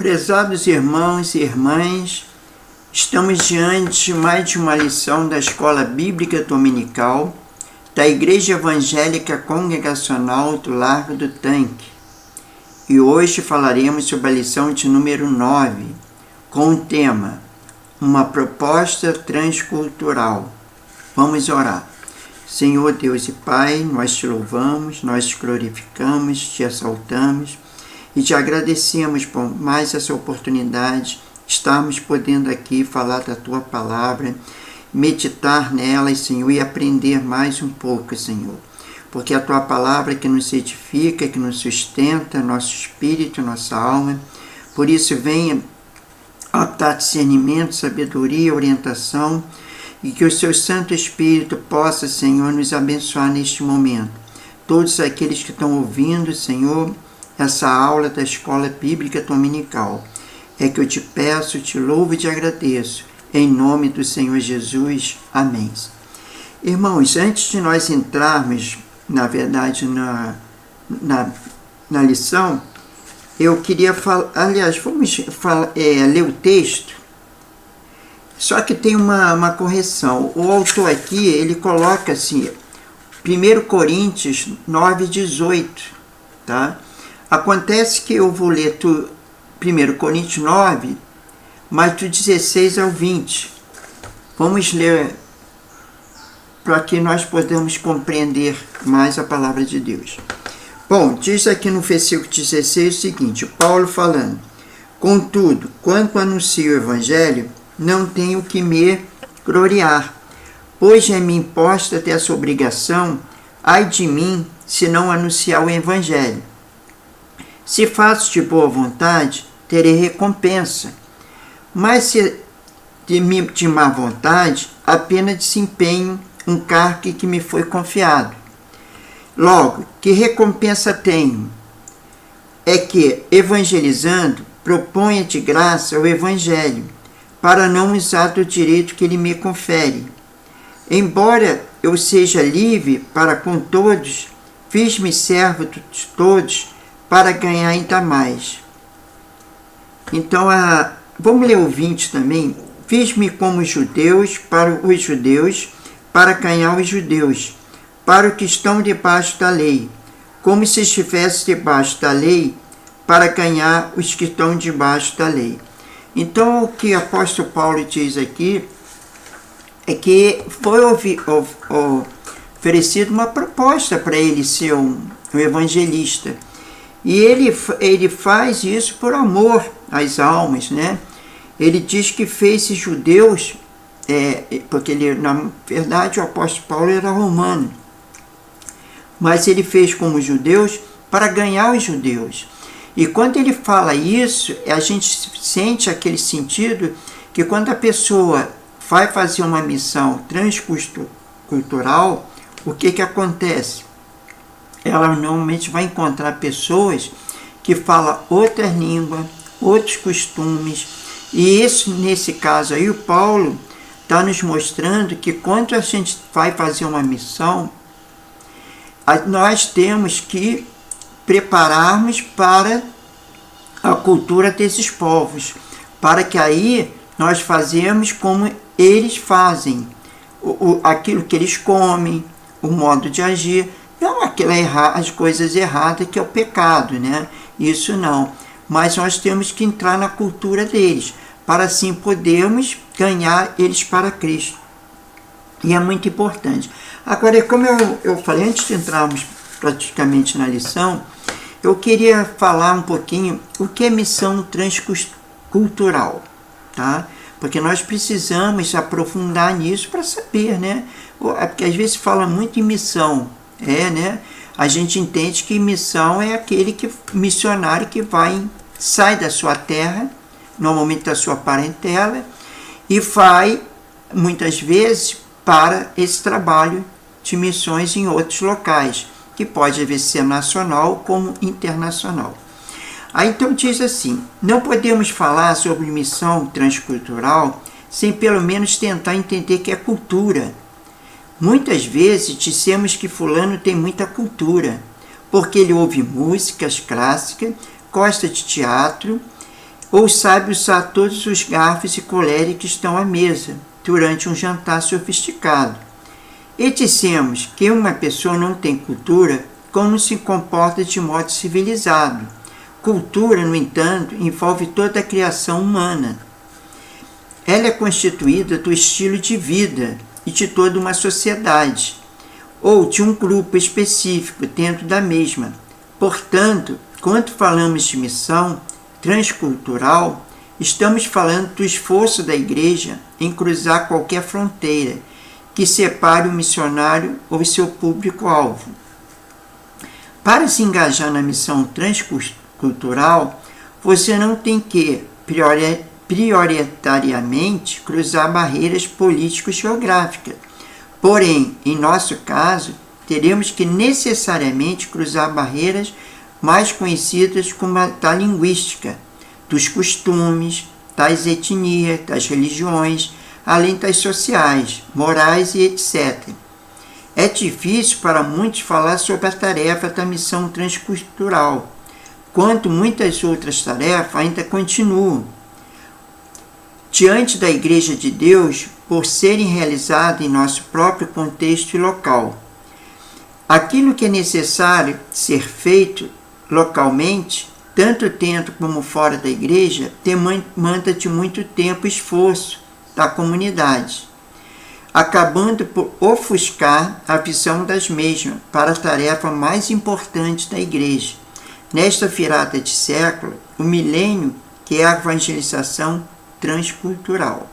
Prezados irmãos e irmãs, estamos diante de mais de uma lição da Escola Bíblica Dominical da Igreja Evangélica Congregacional do Largo do Tanque. E hoje falaremos sobre a lição de número 9, com o tema Uma proposta transcultural. Vamos orar. Senhor Deus e Pai, nós te louvamos, nós te glorificamos, te exaltamos e te agradecemos por mais essa oportunidade de estarmos podendo aqui falar da Tua Palavra, meditar nelas, Senhor, e aprender mais um pouco, Senhor. Porque a Tua Palavra que nos edifica, que nos sustenta, nosso espírito, nossa alma. Por isso, venha a dar discernimento, sabedoria, orientação, e que o Seu Santo Espírito possa, Senhor, nos abençoar neste momento. Todos aqueles que estão ouvindo, Senhor, essa aula da Escola Bíblica Dominical. É que eu te peço, te louvo e te agradeço. Em nome do Senhor Jesus. Amém. Irmãos, antes de nós entrarmos, na verdade, na lição, eu queria falar, aliás, vamos ler o texto, só que tem uma correção. O autor aqui, ele coloca assim, 1 Coríntios 9:18, tá? Acontece que eu vou ler 1 Coríntios 9, mas do 16 ao 20. Vamos ler para que nós possamos compreender mais a palavra de Deus. Bom, diz aqui no versículo 16 o seguinte, Paulo falando: Contudo, quando anuncio o Evangelho, não tenho que me gloriar, pois é-me imposta até essa obrigação, ai de mim, se não anunciar o Evangelho. Se faço de boa vontade, terei recompensa. Mas se de má vontade, apenas desempenho um cargo que me foi confiado. Logo, que recompensa tenho? É que, evangelizando, proponha de graça o Evangelho, para não usar do direito que ele me confere. Embora eu seja livre para com todos, fiz-me servo de todos, para ganhar ainda mais. Então, vamos ler o 20 também. Fiz-me como judeus para os judeus, para ganhar os judeus, para os que estão debaixo da lei, como se estivesse debaixo da lei, para ganhar os que estão debaixo da lei. Então, o que o apóstolo Paulo diz aqui é que foi oferecida uma proposta para ele ser um evangelista. E ele faz isso por amor às almas, né? Ele diz que fez esses judeus, porque na verdade o apóstolo Paulo era romano, mas ele fez como judeus para ganhar os judeus. E quando ele fala isso, a gente sente aquele sentido que quando a pessoa vai fazer uma missão transcultural, o que acontece? Ela normalmente vai encontrar pessoas que falam outras línguas, outros costumes. E isso, nesse caso aí, o Paulo está nos mostrando que quando a gente vai fazer uma missão, nós temos que prepararmos para a cultura desses povos, para que aí nós fazemos como eles fazem, aquilo que eles comem, o modo de agir. Não as coisas erradas que é o pecado, né? Isso não. Mas nós temos que entrar na cultura deles, para assim podermos ganhar eles para Cristo. E é muito importante. Agora, como eu falei, antes de entrarmos praticamente na lição, eu queria falar um pouquinho o que é missão transcultural, tá? Porque nós precisamos aprofundar nisso para saber, né? Porque às vezes fala muito em missão, né? A gente entende que missão é aquele missionário que sai da sua terra, normalmente da sua parentela, e vai, muitas vezes, para esse trabalho de missões em outros locais, que pode às vezes ser nacional como internacional. Aí então diz assim, não podemos falar sobre missão transcultural sem pelo menos tentar entender que é cultura. Muitas vezes dissemos que fulano tem muita cultura, porque ele ouve músicas clássicas, gosta de teatro, ou sabe usar todos os garfos e colheres que estão à mesa durante um jantar sofisticado. E dissemos que uma pessoa não tem cultura quando se comporta de modo civilizado. Cultura, no entanto, envolve toda a criação humana. Ela é constituída do estilo de vida e de toda uma sociedade, ou de um grupo específico dentro da mesma. Portanto, quando falamos de missão transcultural, estamos falando do esforço da Igreja em cruzar qualquer fronteira que separe o missionário ou seu público-alvo. Para se engajar na missão transcultural, você não tem que, prioritariamente, cruzar barreiras político-geográficas. Porém, em nosso caso, teremos que necessariamente cruzar barreiras mais conhecidas como a da linguística, dos costumes, das etnias, das religiões, além das sociais, morais e etc. É difícil para muitos falar sobre a tarefa da missão transcultural, quanto muitas outras tarefas ainda continuam diante da Igreja de Deus por serem realizadas em nosso próprio contexto e local. Aquilo que é necessário ser feito localmente, tanto dentro como fora da Igreja, demanda de muito tempo e esforço da comunidade, acabando por ofuscar a visão das mesmas para a tarefa mais importante da Igreja, nesta virada de século, o milênio, que é a evangelização transcultural.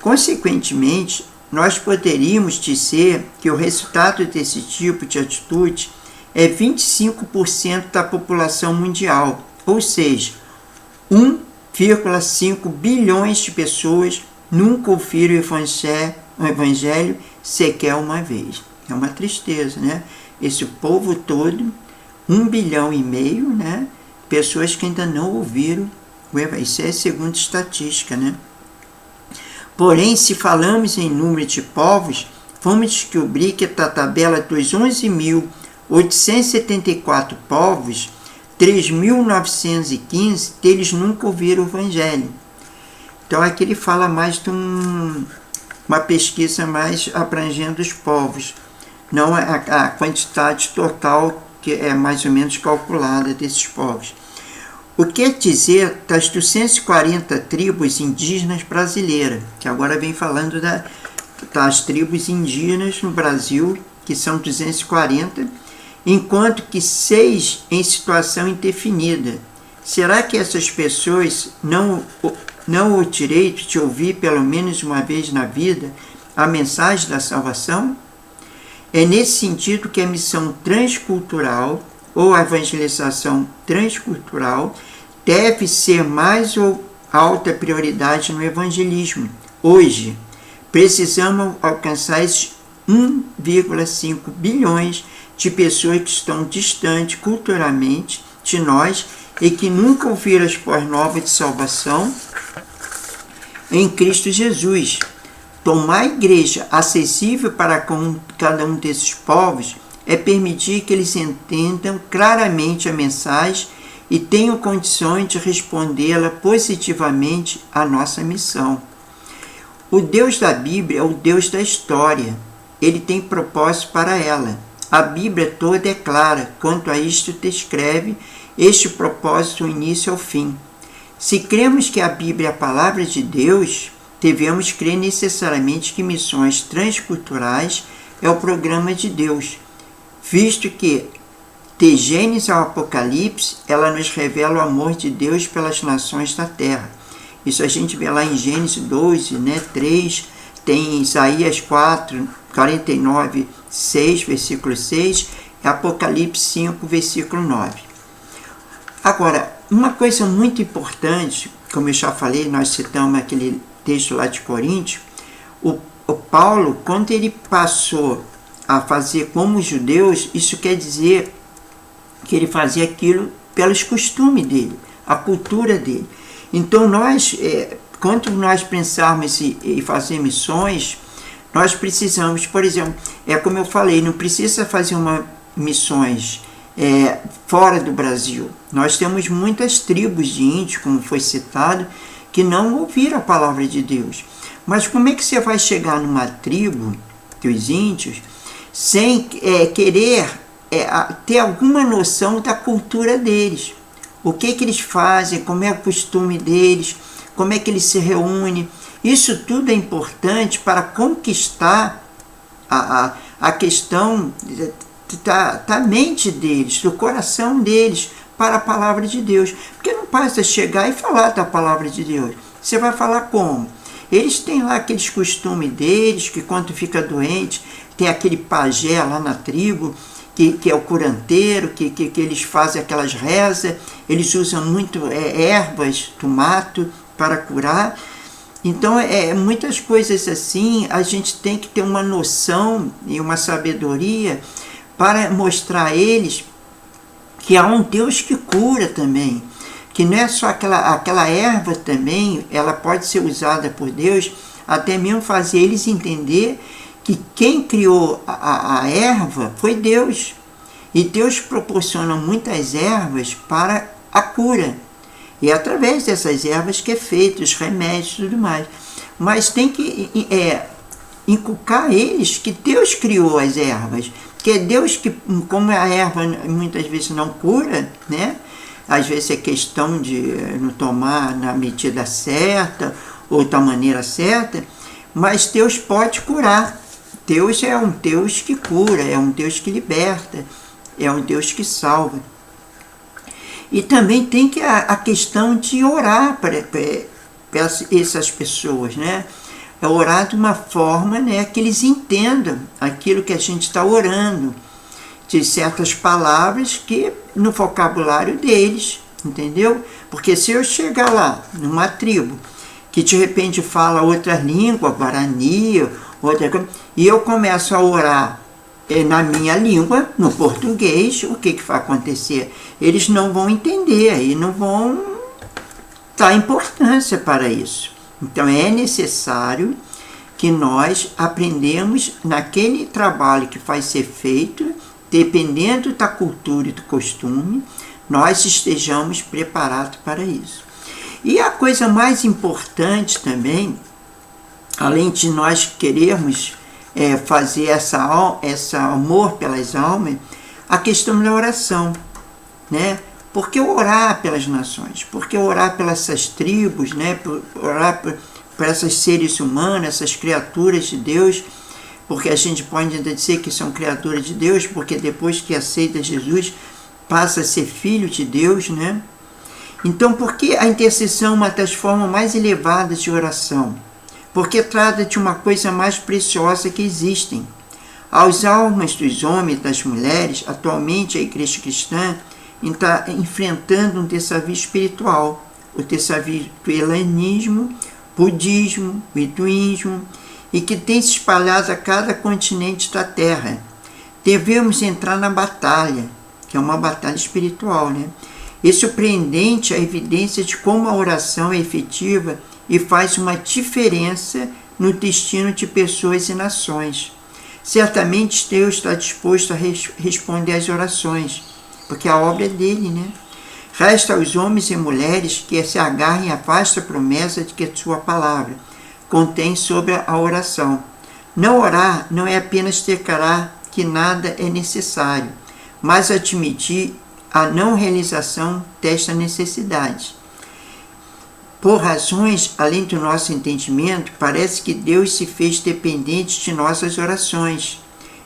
Consequentemente, nós poderíamos dizer que o resultado desse tipo de atitude é 25% da população mundial, ou seja, 1,5 bilhões de pessoas nunca ouviram o Evangelho sequer uma vez. É uma tristeza, né? Esse povo todo, 1,5 bilhão, né? Pessoas que ainda não ouviram o Evangelho. Isso é segundo estatística, né? Porém, se falamos em número de povos, vamos descobrir que da tabela dos 11.874 povos, 3.915 deles nunca ouviram o Evangelho. Então aqui ele fala mais de uma pesquisa mais abrangendo os povos, não a quantidade total que é mais ou menos calculada desses povos. O que quer dizer das 240 tribos indígenas brasileiras, que agora vem falando das tribos indígenas no Brasil, que são 240, enquanto que 6 em situação indefinida. Será que essas pessoas não o direito de ouvir pelo menos uma vez na vida a mensagem da salvação? É nesse sentido que a missão transcultural ou a evangelização transcultural deve ser mais ou alta prioridade no evangelismo. Hoje, precisamos alcançar esses 1,5 bilhões de pessoas que estão distantes culturalmente de nós e que nunca ouviram as boas novas de salvação em Cristo Jesus. Tornar a igreja acessível para cada um desses povos é permitir que eles entendam claramente a mensagem e tenham condições de respondê-la positivamente à nossa missão. O Deus da Bíblia é o Deus da história. Ele tem propósito para ela. A Bíblia toda é clara quanto a isto descreve este propósito do início ao fim. Se cremos que a Bíblia é a palavra de Deus, devemos crer necessariamente que missões transculturais é o programa de Deus, visto que, de Gênesis ao Apocalipse, ela nos revela o amor de Deus pelas nações da terra. Isso a gente vê lá em Gênesis 12, 3, tem Isaías 4, 49, 6, versículo 6, e Apocalipse 5, versículo 9. Agora, uma coisa muito importante, como eu já falei, nós citamos aquele texto lá de Coríntios, o Paulo, quando ele passou a fazer como os judeus, isso quer dizer que ele fazia aquilo pelos costumes dele, a cultura dele. Então nós, quando nós pensarmos em fazer missões, nós precisamos, por exemplo, como eu falei, não precisa fazer missões fora do Brasil. Nós temos muitas tribos de índios, como foi citado, que não ouviram a palavra de Deus. Mas como é que você vai chegar numa tribo dos índios sem querer ter alguma noção da cultura deles? O que eles fazem, como é o costume deles, como é que eles se reúnem. Isso tudo é importante para conquistar a questão da mente deles, do coração deles, para a palavra de Deus. Porque não basta chegar e falar da palavra de Deus. Você vai falar como? Eles têm lá aqueles costumes deles, que quando fica doente, tem aquele pajé lá na tribo, que é o curanteiro, que eles fazem aquelas rezas, eles usam muito ervas do mato para curar. Então, muitas coisas assim, a gente tem que ter uma noção e uma sabedoria para mostrar a eles que há um Deus que cura também, que não é só aquela erva também, ela pode ser usada por Deus, até mesmo fazer eles entender que quem criou a erva foi Deus. E Deus proporciona muitas ervas para a cura. E é através dessas ervas que é feito os remédios e tudo mais. Mas tem que inculcar eles que Deus criou as ervas. Que é Deus que, como a erva muitas vezes não cura, né? Às vezes é questão de não tomar na medida certa ou da maneira certa, mas Deus pode curar. Deus é um Deus que cura, é um Deus que liberta, é um Deus que salva. E também tem que a questão de orar para essas pessoas, né? É orar de uma forma, né, que eles entendam aquilo que a gente está orando, de certas palavras que no vocabulário deles, entendeu? Porque se eu chegar lá, numa tribo, que de repente fala outra língua, guarani, outra coisa, e eu começo a orar na minha língua, no português, o que vai acontecer? Eles não vão entender e não vão dar importância para isso. Então é necessário que nós aprendamos naquele trabalho que vai ser feito, dependendo da cultura e do costume, nós estejamos preparados para isso. E a coisa mais importante também, além de nós querermos fazer esse amor pelas almas, a questão da oração, né? Por que orar pelas nações? Por que orar pelas essas tribos, né? Orar por esses seres humanos, essas criaturas de Deus? Porque a gente pode ainda dizer que são criaturas de Deus, porque depois que aceita Jesus, passa a ser filho de Deus, né? Então, por que a intercessão é uma das formas mais elevadas de oração? Porque trata de uma coisa mais preciosa que existem. Aos almas dos homens e das mulheres, atualmente a Igreja Cristã está enfrentando um desafio espiritual, o desafio do helenismo, budismo, o hinduísmo, e que tem se espalhado a cada continente da Terra. Devemos entrar na batalha, que é uma batalha espiritual, né? É surpreendente a evidência de como a oração é efetiva e faz uma diferença no destino de pessoas e nações. Certamente Deus está disposto a responder às orações, porque a obra é dele, né? Resta aos homens e mulheres que se agarrem à vasta promessa de que a sua palavra contém sobre a oração. Não orar não é apenas declarar que nada é necessário, mas admitir a não realização desta necessidade. Por razões além do nosso entendimento, parece que Deus se fez dependente de nossas orações.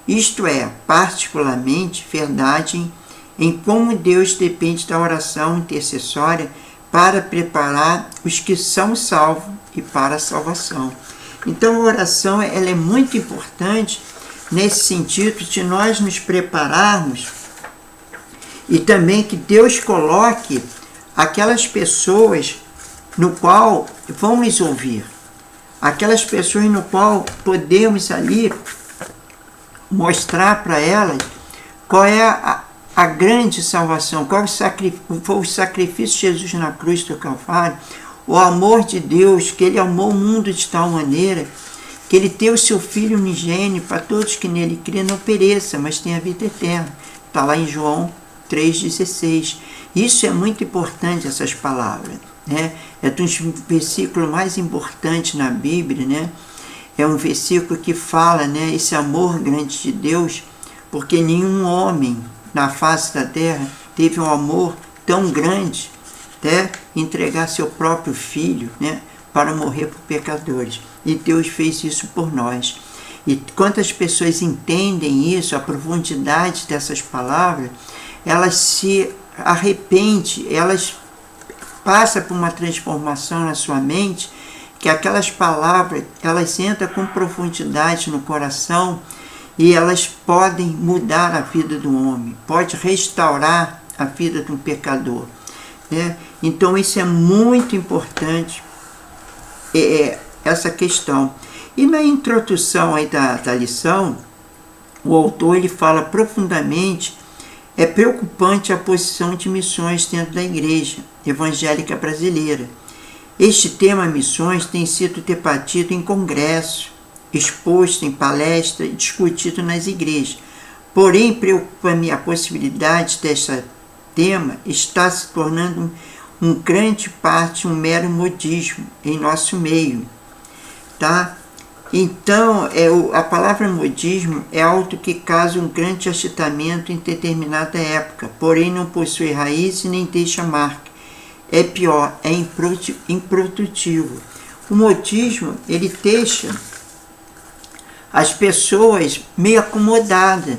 Isto é, particularmente verdade em como Deus depende da oração intercessória para preparar os que são salvos e para a salvação. Então a oração ela é muito importante nesse sentido de nós nos prepararmos e também que Deus coloque aquelas pessoas no qual vão nos ouvir, aquelas pessoas no qual podemos ali mostrar para elas qual é a grande salvação, qual foi o sacrifício de Jesus na cruz do Calvário, o amor de Deus, que Ele amou o mundo de tal maneira que Ele deu o seu Filho unigênito para todos que nele crêem não pereça, mas tenha vida eterna. Está lá em João 3,16. Isso é muito importante, essas palavras, né? É um versículo mais importante na Bíblia, né? É um versículo que fala, né, esse amor grande de Deus, porque nenhum homem na face da terra teve um amor tão grande, até entregar seu próprio filho, né, para morrer por pecadores. E Deus fez isso por nós. E quantas pessoas entendem isso, a profundidade dessas palavras, elas se arrependem, elas passam por uma transformação na sua mente, que aquelas palavras, elas entram com profundidade no coração e elas podem mudar a vida do homem, pode restaurar a vida de um pecador, né? Então isso é muito importante, essa questão. E na introdução aí da lição, o autor ele fala profundamente, é preocupante a posição de missões dentro da igreja evangélica brasileira. Este tema missões tem sido debatido em congresso, exposto em palestra e discutido nas igrejas. Porém, preocupa-me a possibilidade deste tema estar se tornando um grande parte, um mero modismo em nosso meio, tá? Então, a palavra modismo é algo que causa um grande agitamento em determinada época, porém não possui raiz e nem deixa marca. É pior, é improdutivo. O modismo, ele deixa as pessoas meio acomodadas.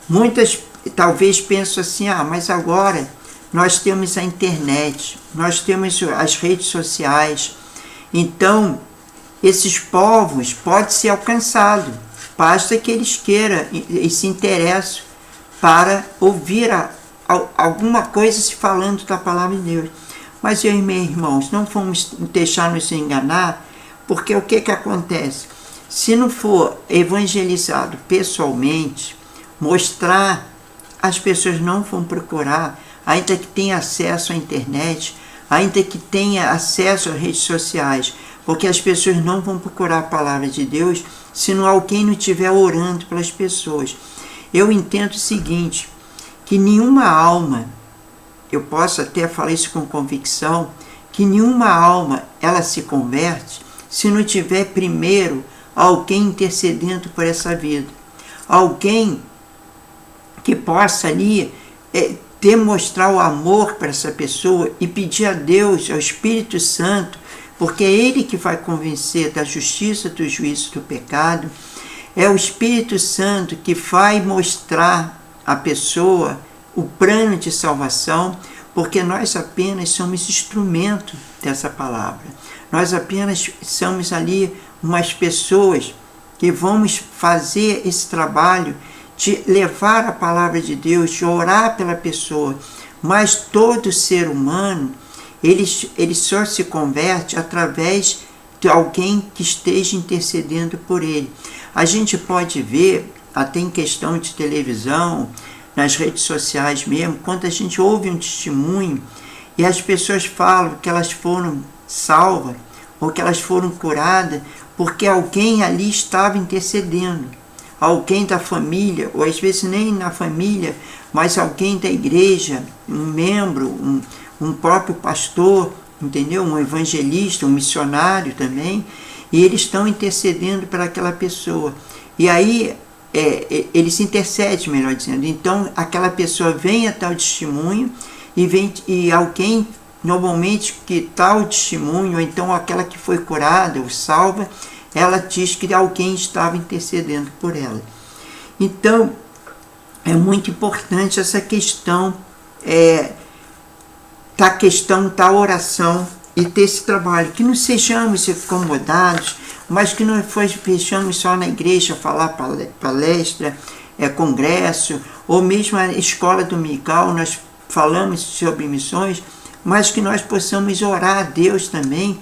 Muitas talvez pensam assim, mas agora nós temos a internet, nós temos as redes sociais, então esses povos podem ser alcançados, basta que eles queiram e se interessem para ouvir alguma coisa se falando da palavra de Deus. Mas eu e meus irmãos, não vamos deixar-nos enganar, porque o que acontece? Se não for evangelizado pessoalmente, mostrar, as pessoas não vão procurar, ainda que tenha acesso à internet, ainda que tenha acesso às redes sociais, porque as pessoas não vão procurar a palavra de Deus se não alguém não estiver orando pelas pessoas. Eu entendo o seguinte, que nenhuma alma, eu posso até falar isso com convicção, que nenhuma alma ela se converte se não tiver primeiro alguém intercedendo por essa vida. Alguém que possa ali demonstrar o amor para essa pessoa e pedir a Deus, ao Espírito Santo, porque é Ele que vai convencer da justiça, do juízo, do pecado. É o Espírito Santo que vai mostrar à pessoa o plano de salvação, porque nós apenas somos instrumento dessa palavra. Nós apenas somos ali umas pessoas que vamos fazer esse trabalho de levar a palavra de Deus, de orar pela pessoa. Mas todo ser humano, ele só se converte através de alguém que esteja intercedendo por ele. A gente pode ver, até em questão de televisão, nas redes sociais mesmo, quando a gente ouve um testemunho e as pessoas falam que elas foram salvas ou que elas foram curadas porque alguém ali estava intercedendo. Alguém da família, ou às vezes nem na família, mas alguém da igreja, um membro, um próprio pastor, entendeu? Um evangelista, um missionário também, e eles estão intercedendo para aquela pessoa. E aí, eles intercedem, melhor dizendo. Então, aquela pessoa vem até o testemunho e alguém, normalmente, que está o testemunho, ou então aquela que foi curada ou salva, ela diz que alguém estava intercedendo por ela. Então, é muito importante essa questão da oração e desse trabalho. Que não sejamos acomodados, mas que não fechamos só na igreja, falar palestra, congresso, ou mesmo a escola dominical, nós falamos sobre missões, mas que nós possamos orar a Deus também,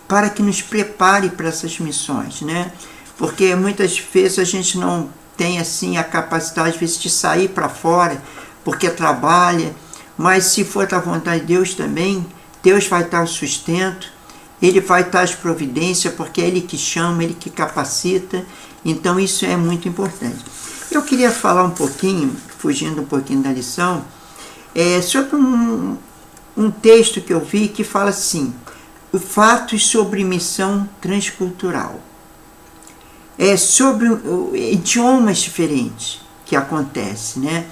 para que nos prepare para essas missões, né? Porque muitas vezes a gente não tem assim a capacidade de sair para fora, porque trabalha, mas se for da vontade de Deus também, Deus vai dar o sustento, Ele vai dar as providências, porque é Ele que chama, Ele que capacita, então isso é muito importante. Eu queria falar um pouquinho, fugindo um pouquinho da lição, sobre um texto que eu vi que fala assim, fatos sobre missão transcultural. É sobre idiomas diferentes que acontece, né?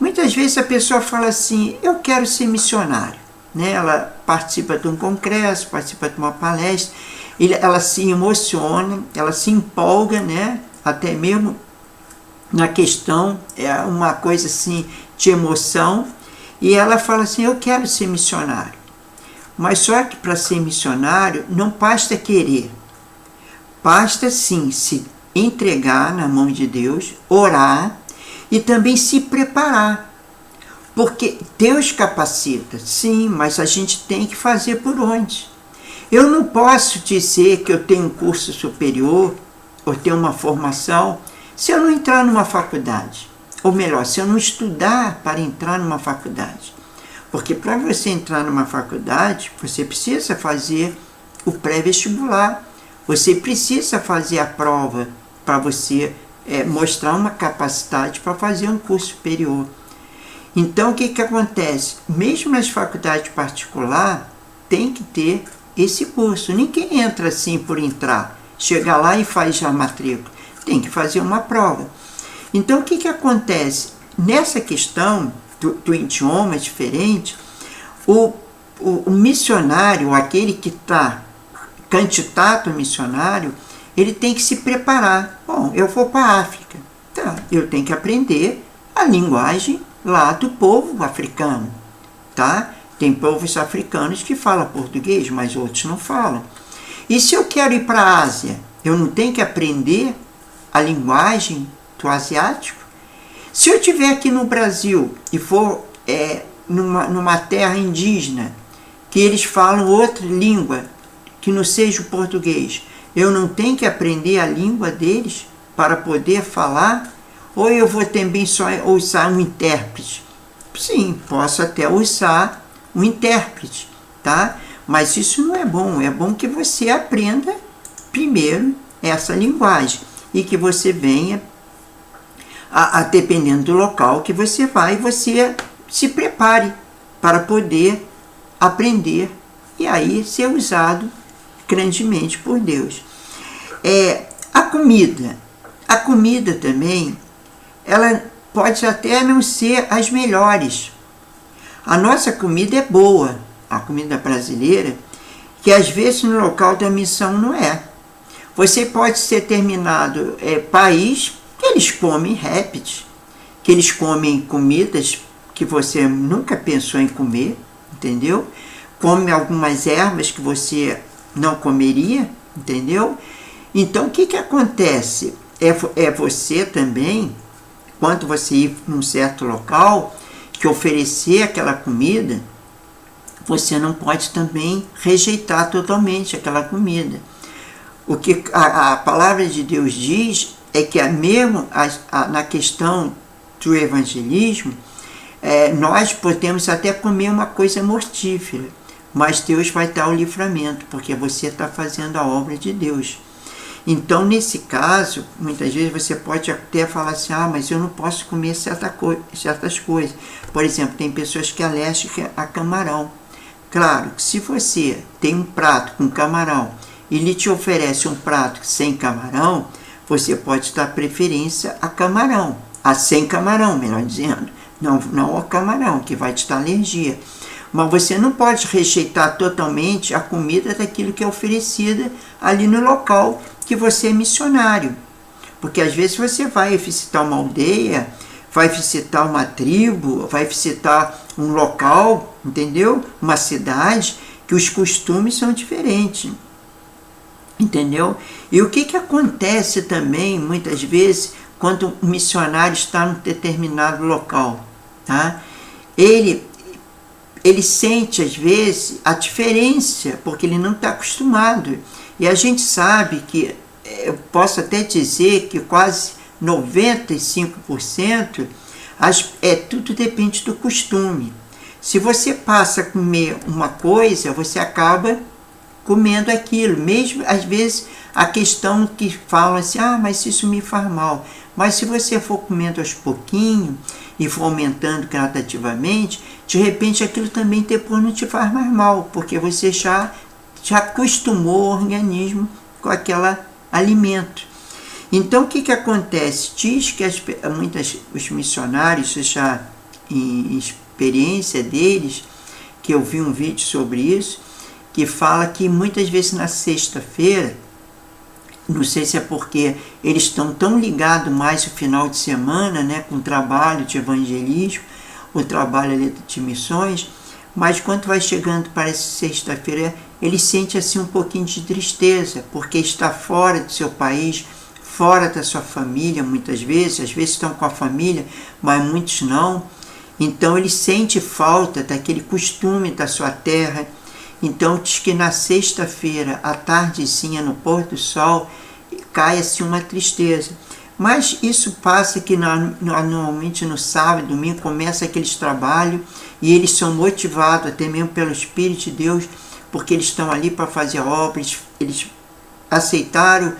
Muitas vezes a pessoa fala assim, eu quero ser missionário, né? Ela participa de um congresso, participa de uma palestra, ela se emociona, ela se empolga, né? Até mesmo na questão, é uma coisa assim de emoção, e ela fala assim, eu quero ser missionário. Mas só que para ser missionário não basta querer, basta sim se entregar na mão de Deus, orar e também se preparar. Porque Deus capacita, sim, mas a gente tem que fazer por onde. Eu não posso dizer que eu tenho um curso superior ou tenho uma formação se eu não entrar numa faculdade. Ou melhor, se eu não estudar para entrar numa faculdade. Porque para você entrar numa faculdade, você precisa fazer o pré-vestibular. Você precisa fazer a prova para você mostrar uma capacidade para fazer um curso superior. Então, o que acontece? Mesmo nas faculdades particulares, tem que ter esse curso. Ninguém entra assim por entrar. Chega lá e faz já a matrícula. Tem que fazer uma prova. Então, o que acontece? Nessa questão do idioma diferente, o missionário, aquele que está candidato a missionário, ele tem que se preparar. Bom, eu vou para a África. Tá, eu tenho que aprender a linguagem lá do povo africano. Tá? Tem povos africanos que falam português, mas outros não falam. E se eu quero ir para a Ásia, eu não tenho que aprender a linguagem do asiático? Se eu estiver aqui no Brasil e for numa terra indígena, que eles falam outra língua, que não seja o português, eu não tenho que aprender a língua deles para poder falar? Ou eu vou também só usar um intérprete? Sim, posso até usar um intérprete, tá? Mas isso não é bom. É bom que você aprenda primeiro essa linguagem e que você venha, dependendo do local que você vai, você se prepare para poder aprender e aí ser usado grandemente por Deus. A comida também, ela pode até não ser as melhores. A nossa comida é boa, a comida brasileira, que às vezes no local da missão não é. Você pode ser determinado país que eles comem répteis, que eles comem comidas que você nunca pensou em comer, entendeu? Come algumas ervas que você não comeria, entendeu? Então, o que acontece? Você também, quando você ir para um certo local, que oferecer aquela comida, você não pode também rejeitar totalmente aquela comida. O que a palavra de Deus diz é que mesmo na questão do evangelismo, nós podemos até comer uma coisa mortífera, mas Deus vai dar o livramento, porque você está fazendo a obra de Deus. Então, nesse caso, muitas vezes você pode até falar assim, mas eu não posso comer certas coisas. Por exemplo, tem pessoas que são alérgicas a camarão. Claro que se você tem um prato com camarão e ele te oferece um prato sem camarão, você pode dar preferência a camarão, a sem camarão, melhor dizendo. Não ao camarão, que vai te dar alergia. Mas você não pode rejeitar totalmente a comida daquilo que é oferecida ali no local que você é missionário. Porque às vezes você vai visitar uma aldeia, vai visitar uma tribo, vai visitar um local, entendeu? Uma cidade, que os costumes são diferentes. Entendeu? E o que acontece também, muitas vezes, quando um missionário está num determinado local, tá? Ele sente, às vezes, a diferença, porque ele não está acostumado. E a gente sabe que, eu posso até dizer que quase 95%, tudo depende do costume. Se você passa a comer uma coisa, você acaba comendo aquilo. Mesmo, às vezes, a questão que falam assim, mas isso me faz mal. Mas se você for comendo aos pouquinhos, e for aumentando gradativamente, de repente aquilo também depois não te faz mais mal, porque você já acostumou o organismo com aquele alimento. Então o que acontece? Diz que os missionários, já em experiência deles, que eu vi um vídeo sobre isso, que fala que muitas vezes na sexta-feira, não sei se é porque eles estão tão ligados mais no final de semana, né, com o trabalho de evangelismo, o trabalho de missões, mas quando vai chegando para essa sexta-feira, ele sente assim um pouquinho de tristeza, porque está fora do seu país, fora da sua família muitas vezes, às vezes estão com a família, mas muitos não. Então ele sente falta daquele costume da sua terra. Então diz que na sexta-feira, à tardezinha, no pôr do sol, cai assim uma tristeza. Mas isso passa que normalmente no sábado, domingo, começa aqueles trabalhos e eles são motivados até mesmo pelo Espírito de Deus, porque eles estão ali para fazer a obra, eles aceitaram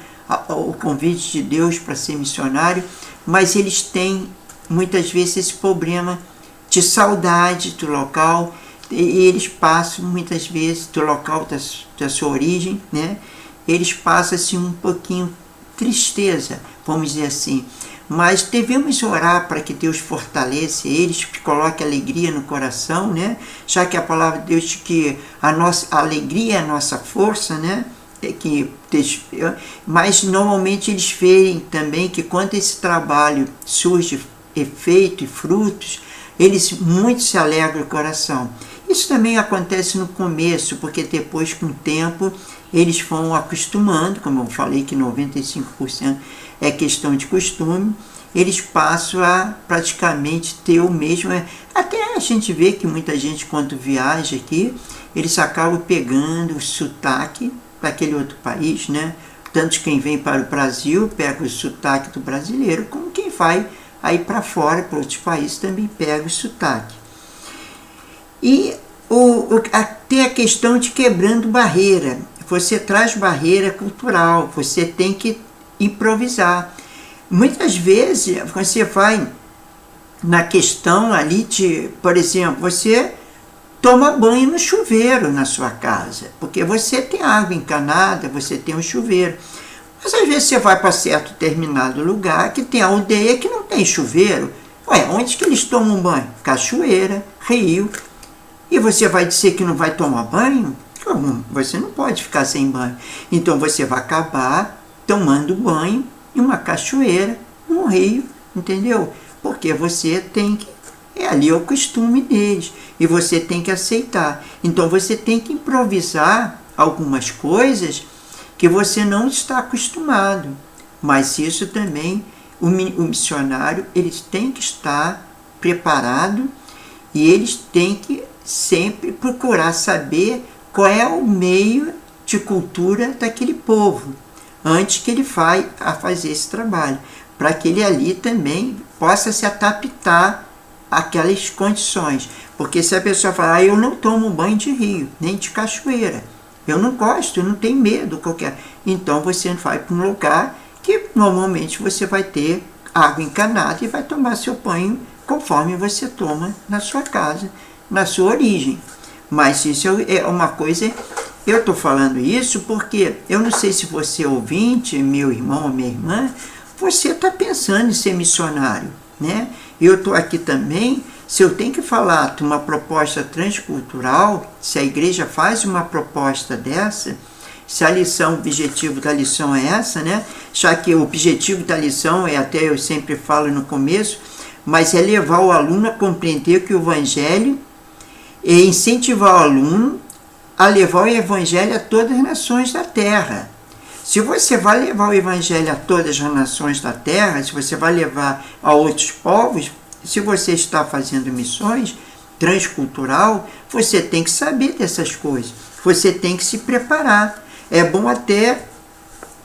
o convite de Deus para ser missionário, mas eles têm muitas vezes esse problema de saudade do local, e eles passam muitas vezes do local da sua origem, né? Eles passam assim um pouquinho tristeza, vamos dizer assim. Mas devemos orar para que Deus fortaleça eles, que coloque alegria no coração, né? Já que a palavra de Deus diz que a alegria é a nossa força, né? Mas normalmente eles veem também que quando esse trabalho surge efeito e frutos, eles muito se alegram o coração. Isso também acontece no começo, porque depois, com o tempo, eles vão acostumando, como eu falei que 95% é questão de costume, eles passam a praticamente ter o mesmo. Até a gente vê que muita gente, quando viaja aqui, eles acabam pegando o sotaque daquele outro país, né? Tanto quem vem para o Brasil pega o sotaque do brasileiro, como quem vai aí para fora, para outros países, também pega o sotaque. E tem a questão de quebrando barreira. Você traz barreira cultural, você tem que improvisar. Muitas vezes você vai na questão ali de, por exemplo, você toma banho no chuveiro na sua casa, porque você tem água encanada, você tem um chuveiro. Mas às vezes você vai para certo determinado lugar que tem aldeia que não tem chuveiro. Ué, onde que eles tomam banho? Cachoeira, rio. E você vai dizer que não vai tomar banho? Você não pode ficar sem banho. Então você vai acabar tomando banho em uma cachoeira, num rio, entendeu? Porque você tem que... ali é o costume deles. E você tem que aceitar. Então você tem que improvisar algumas coisas que você não está acostumado. Mas isso também, o missionário, eles têm que estar preparado e eles têm que sempre procurar saber qual é o meio de cultura daquele povo, antes que ele vá a fazer esse trabalho, para que ele ali também possa se adaptar àquelas condições. Porque se a pessoa falar, eu não tomo banho de rio, nem de cachoeira, eu não gosto, eu não tenho medo qualquer. Então você vai para um lugar que normalmente você vai ter água encanada e vai tomar seu banho conforme você toma na sua casa, na sua origem. Mas isso é uma coisa, eu estou falando isso porque eu não sei se você é ouvinte, meu irmão ou minha irmã, você está pensando em ser missionário, né? Eu estou aqui também. Se eu tenho que falar de uma proposta transcultural, se a igreja faz uma proposta dessa, se o objetivo da lição é essa, né? Já que o objetivo da lição é, até eu sempre falo no começo, mas é levar o aluno a compreender que o Evangelho e incentivar o aluno a levar o Evangelho a todas as nações da terra. Se você vai levar o Evangelho a todas as nações da terra, se você vai levar a outros povos, se você está fazendo missões transcultural, você tem que saber dessas coisas. Você tem que se preparar. É bom até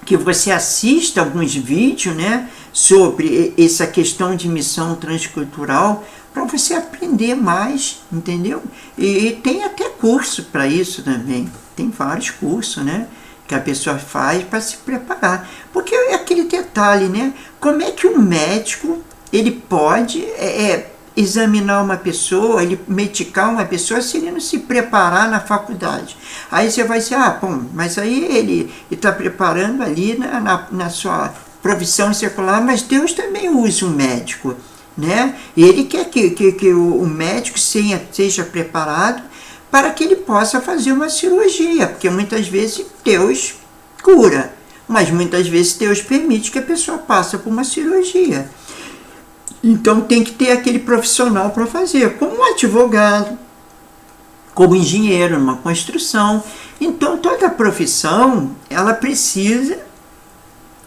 que você assista alguns vídeos, né, sobre essa questão de missão transcultural, para você aprender mais, entendeu? E tem até curso para isso também. Tem vários cursos, né, que a pessoa faz para se preparar. Porque é aquele detalhe, né? Como é que um médico ele pode examinar uma pessoa, ele medicar uma pessoa se ele não se preparar na faculdade. Aí você vai dizer, bom, mas aí ele está preparando ali na sua profissão secular, mas Deus também usa o médico, né? E ele quer que o médico seja preparado para que ele possa fazer uma cirurgia, porque muitas vezes Deus cura, mas muitas vezes Deus permite que a pessoa passe por uma cirurgia. Então tem que ter aquele profissional para fazer, como um advogado, como engenheiro numa construção. Então toda profissão, ela precisa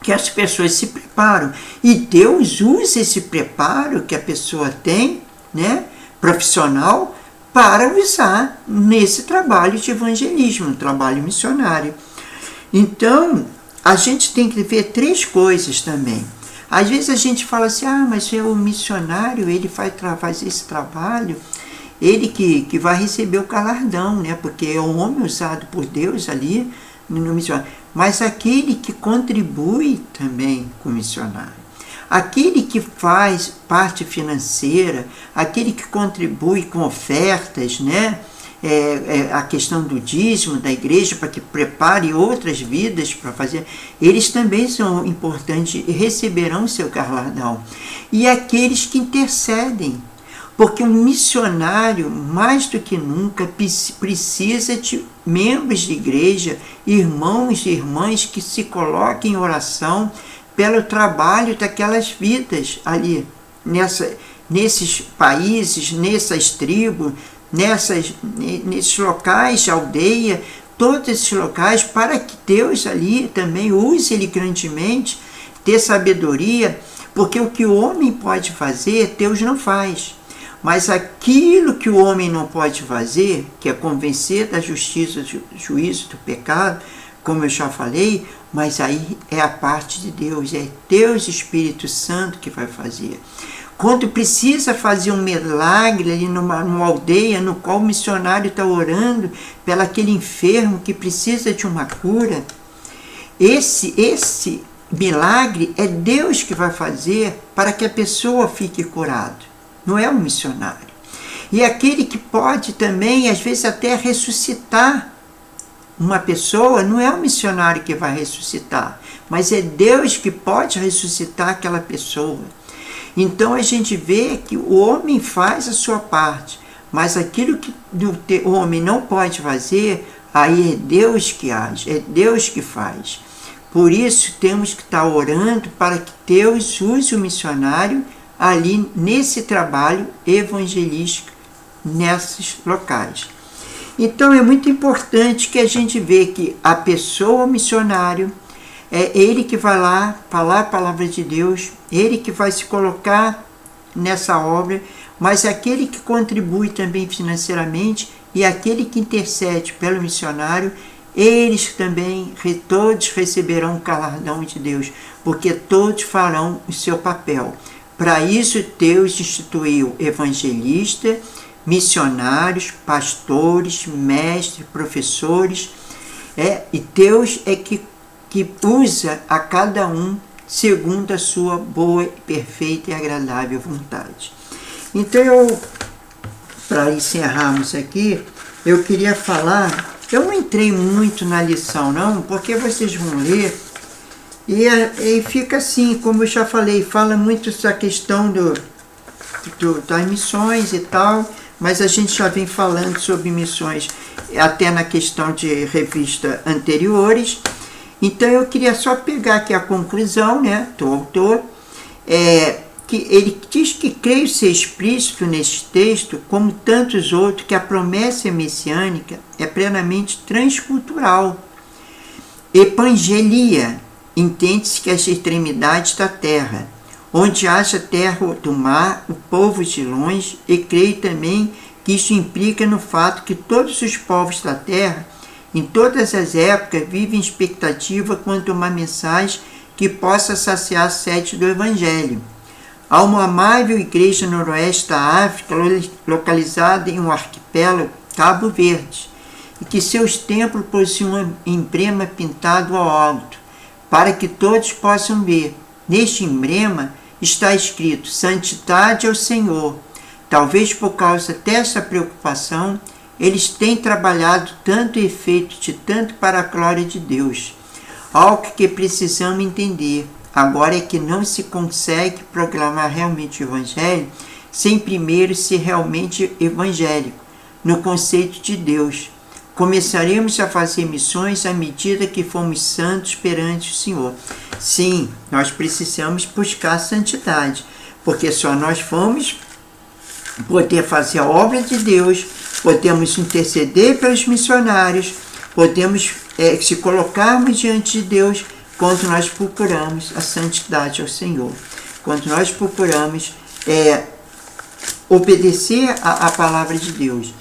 que as pessoas se preparam. E Deus usa esse preparo que a pessoa tem, né, profissional, para usar nesse trabalho de evangelismo, um trabalho missionário. Então, a gente tem que ver 3 coisas também. Às vezes a gente fala assim, mas é o missionário, ele vai fazer esse trabalho, ele que vai receber o galardão, né? Porque é um homem usado por Deus ali no missionário. Mas aquele que contribui também com o missionário, aquele que faz parte financeira, aquele que contribui com ofertas, né? A questão do dízimo da igreja, para que prepare outras vidas para fazer, eles também são importantes e receberão seu galardão. E aqueles que intercedem, porque um missionário, mais do que nunca, precisa de membros de igreja, irmãos e irmãs que se coloquem em oração pelo trabalho daquelas vidas ali, nesses países, nessas tribos, nesses locais, aldeia, todos esses locais, para que Deus ali também use ele grandemente, ter sabedoria, porque o que o homem pode fazer, Deus não faz. Mas aquilo que o homem não pode fazer, que é convencer da justiça, do juízo, do pecado, como eu já falei, mas aí é a parte de Deus, é Deus Espírito Santo que vai fazer. Quando precisa fazer um milagre ali numa aldeia no qual o missionário está orando pelo aquele enfermo que precisa de uma cura, esse milagre é Deus que vai fazer para que a pessoa fique curada, não é um missionário. E aquele que pode também, às vezes, até ressuscitar uma pessoa, não é um missionário que vai ressuscitar, mas é Deus que pode ressuscitar aquela pessoa. Então a gente vê que o homem faz a sua parte, mas aquilo que o homem não pode fazer, aí é Deus que age, é Deus que faz. Por isso temos que estar orando para que Deus use o missionário ali nesse trabalho evangelístico, nesses locais. Então é muito importante que a gente vê que a pessoa, o missionário, é ele que vai lá falar a palavra de Deus, ele que vai se colocar nessa obra, mas aquele que contribui também financeiramente e aquele que intercede pelo missionário, eles também todos receberão o galardão de Deus, porque todos farão o seu papel. Para isso Deus instituiu evangelistas, missionários, pastores, mestres, professores, e Deus é que usa a cada um segundo a sua boa, perfeita e agradável vontade. Então, para encerrarmos aqui, eu queria falar, eu não entrei muito na lição não, porque vocês vão ler, e fica assim, como eu já falei, fala muito essa questão das missões e tal, mas a gente já vem falando sobre missões até na questão de revistas anteriores. Então eu queria só pegar aqui a conclusão, né, do autor, que ele diz que creio ser explícito neste texto, como tantos outros, que a promessa messiânica é plenamente transcultural. Epangelia, entende-se que as extremidades da terra, onde haja terra do mar, o povo de longe, e creio também que isso implica no fato que todos os povos da terra, em todas as épocas, vivem em expectativa quanto a uma mensagem que possa saciar a sede do Evangelho. Há uma amável igreja noroeste da África, localizada em um arquipélago, Cabo Verde, e que seus templos possuem um emblema pintado ao alto, para que todos possam ver. Neste emblema está escrito: Santidade ao Senhor, Talvez por causa dessa preocupação, eles têm trabalhado tanto e feito de tanto para a glória de Deus. Algo que precisamos entender agora é que não se consegue proclamar realmente o Evangelho sem primeiro ser realmente evangélico, no conceito de Deus. Começaremos a fazer missões à medida que fomos santos perante o Senhor. Sim, nós precisamos buscar a santidade, porque só nós vamos poder fazer a obra de Deus, podemos interceder pelos missionários, podemos se colocarmos diante de Deus quando nós procuramos a santidade ao Senhor, quando nós procuramos obedecer a palavra de Deus.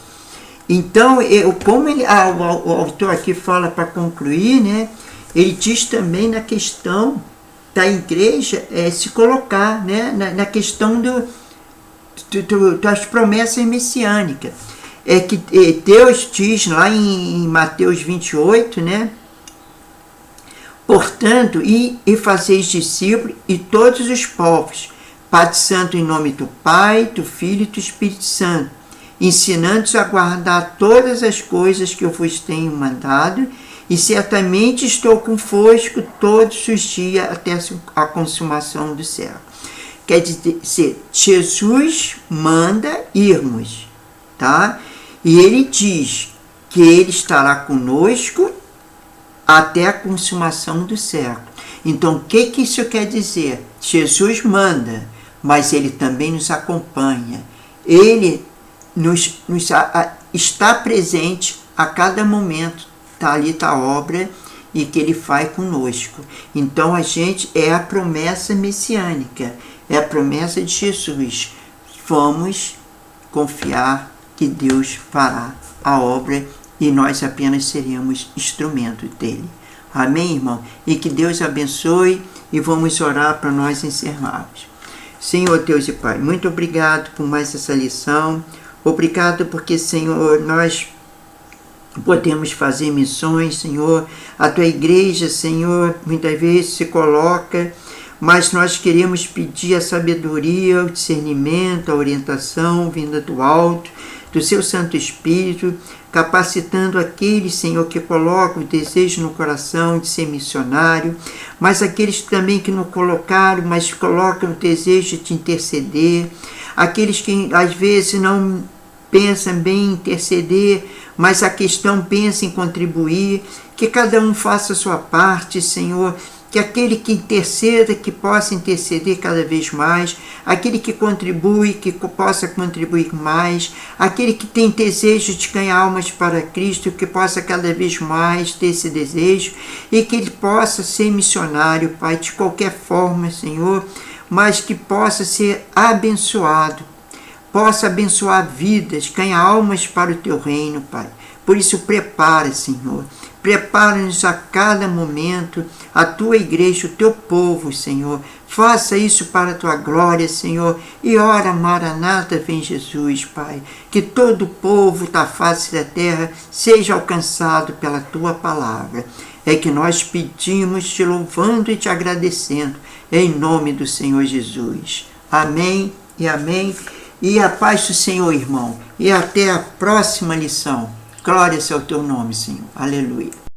Então, como o autor aqui fala para concluir, né, ele diz também na questão da igreja se colocar, né, na questão das promessas messiânicas. É que Deus diz lá em Mateus 28, né? Portanto, e fazeis discípulos e todos os povos, batizando em nome do Pai, do Filho e do Espírito Santo, ensinando-os a guardar todas as coisas que eu vos tenho mandado, e certamente estou convosco todos os dias até a consumação do século. Quer dizer, Jesus manda irmos, tá? E ele diz que ele estará conosco até a consumação do século. Então, o que isso quer dizer? Jesus manda, mas ele também nos acompanha. Ele está presente a cada momento. Ali está a obra e que ele faz conosco. Então, a gente é a promessa messiânica, é a promessa de Jesus. Vamos confiar que Deus fará a obra e nós apenas seremos instrumento dele. Amém, irmão? E que Deus abençoe e vamos orar para nós encerrarmos. Senhor Deus e Pai, muito obrigado por mais essa lição. Obrigado porque, Senhor, nós podemos fazer missões, Senhor. A tua igreja, Senhor, muitas vezes se coloca, mas nós queremos pedir a sabedoria, o discernimento, a orientação vinda do alto, do seu Santo Espírito, capacitando aqueles, Senhor, que colocam o desejo no coração de ser missionário, mas aqueles também que não colocaram, mas colocam o desejo de interceder, aqueles que às vezes não pensam bem em interceder, mas a questão pensa em contribuir, que cada um faça a sua parte, Senhor, que aquele que interceda, que possa interceder cada vez mais, aquele que contribui, que possa contribuir mais, aquele que tem desejo de ganhar almas para Cristo, que possa cada vez mais ter esse desejo, e que ele possa ser missionário, Pai, de qualquer forma, Senhor, mas que possa ser abençoado, possa abençoar vidas, ganhar almas para o teu reino, Pai. Por isso, prepara, Senhor. Prepara-nos a cada momento, a tua igreja, o teu povo, Senhor. Faça isso para a tua glória, Senhor. E ora, Maranata, vem Jesus, Pai. Que todo o povo da face da terra seja alcançado pela tua palavra. É que nós pedimos, te louvando e te agradecendo, em nome do Senhor Jesus. Amém e amém. E a paz do Senhor, irmão. E até a próxima lição. Glória ao teu nome, Senhor. Aleluia.